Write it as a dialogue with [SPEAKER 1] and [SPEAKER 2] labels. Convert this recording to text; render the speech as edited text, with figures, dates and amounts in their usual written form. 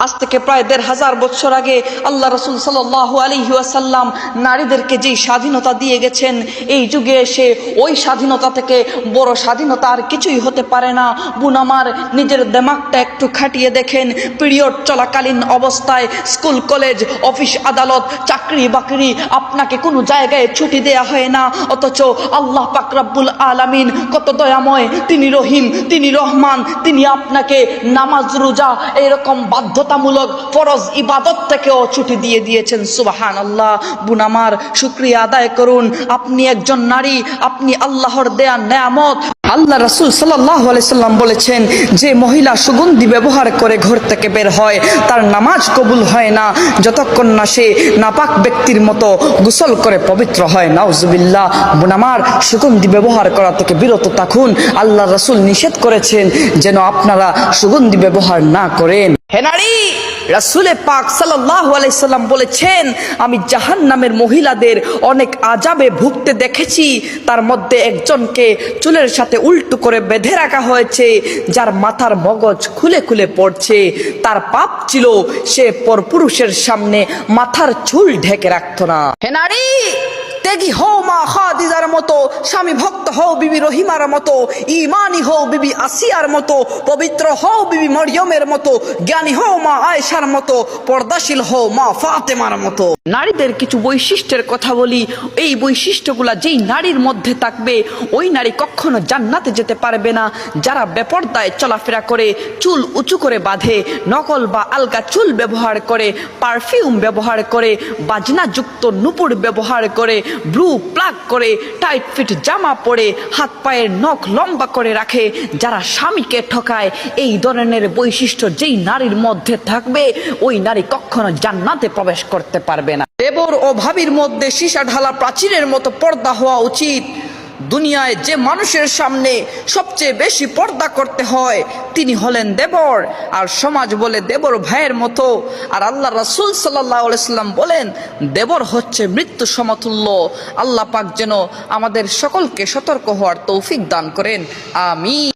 [SPEAKER 1] আজ থেকে প্রায় ১৫০০ বছর আগে আল্লাহ রাসূল সাল্লাল্লাহু আলাইহি ওয়াসাল্লাম নারীদেরকে যেই স্বাধীনতা দিয়ে গেছেন, এই যুগে এসে ওই স্বাধীনতা থেকে বড় স্বাধীনতা আর কিছুই হতে পারে না। বোন আমার, নিজের দিমাগটা একটু খাটিয়ে দেখেন। পিরিয়ড চলাকালীন অবস্থায় স্কুল, কলেজ, অফিস, আদালত, চাকরি বাকরি আপনাকে কোনো জায়গায় ছুটি দেয়া হয় না, অথচ আল্লাহ পাক রব্বুল আলামিন কত দয়াময়, তিনি রহিম, তিনি রহমান, তিনি আপনাকে নামাজ, রোজা এরকম বাধ্যতামূলক ফরজ ইবাদত থেকেও ছুটি দিয়ে দিয়েছেন। সুবহানাল্লাহ। বোন আমার, শুকরিয়া আদায় করুন। আপনি একজন নারী, আপনি আল্লাহর দেয়া নেয়ামত। আল্লাহ রাসূল সাল্লাল্লাহু আলাইহি সাল্লাম বলেছেন, যে মহিলা সুগন্ধি ব্যবহার করে ঘর থেকে বের হয় তার নামাজ কবুল হয় না যতক্ষণ না সে নাপাক ব্যক্তির মতো গোসল করে পবিত্র হয়। নাউজুবিল্লাহ। বোন আমার, সুগন্ধি ব্যবহার করা থেকে বিরত থাকুন। আল্লাহ রাসূল নিষেধ করেছেন যেন আপনারা সুগন্ধি ব্যবহার না করেন। হে নারী, রাসূলে পাক সাল্লাল্লাহু আলাইহি সাল্লাম বলেছেন, আমি জাহান্নামের মহিলাদের অনেক আযাবে ভুগতে দেখেছি। তার মধ্যে একজনকে চুলের সাথে উল্টো করে বেঁধে রাখা হয়েছে, যার মাথার মগজ খুলে খুলে পড়ছে। তার পাপ ছিল সে পরপুরুষের সামনে মাথার চুল ঢেকে রাখত না। হে নারী, ত্যাগী হও মা খাদিজার মতো, স্বামী ভক্ত হও বিবি রহিমার মতো, ঈমানী হও বিবি আসিয়ার মতো, পবিত্র হও বিবি মরিয়মের মতো, জ্ঞানী হও মা আয়েশার মতো, পর্দাশীল হও মা ফাতেমার মতো। নারীদের কিছু বৈশিষ্ট্যের কথা বলি। এই বৈশিষ্ট্যগুলা যেই নারীর মধ্যে থাকবে ওই নারী কখনো জান্নাতে যেতে পারবে না। যারা বেপরদায় চলাফেরা করে, চুল উঁচু করে বাঁধে, নকল বা আলগা চুল ব্যবহার করে, পারফিউম ব্যবহার করে, বাজনাযুক্ত নুপুর ব্যবহার করে, ব্লু প্লাগ করে, টাইট ফিট জামা পরে, হাত পায়ের নখ লম্বা করে রাখে, যারা স্বামীকে ঠকায়, এই ধরনের বৈশিষ্ট্য যেই নারীর মধ্যে থাকবে ওই নারী কখনো জান্নাতে প্রবেশ করতে পারবে না। দেবর ও ভাবির মধ্যে সীসা ঢালা প্রাচীরের মতো পর্দা হওয়া উচিত। দুনিয়ায় যে মানুষের সামনে সবচেয়ে বেশি পর্দা করতে হয় তিনি হলেন দেবর, আর সমাজ বলে দেবর ভাইয়ের মতো। আর আল্লাহ রাসূল সাল্লাল্লাহু আলাইহি সাল্লাম বলেন, দেবর হচ্ছে মৃত্যু সমতুল্য। আল্লাহ পাক যেন আমাদের সকলকে সতর্ক হওয়ার তৌফিক দান করেন। আমিন।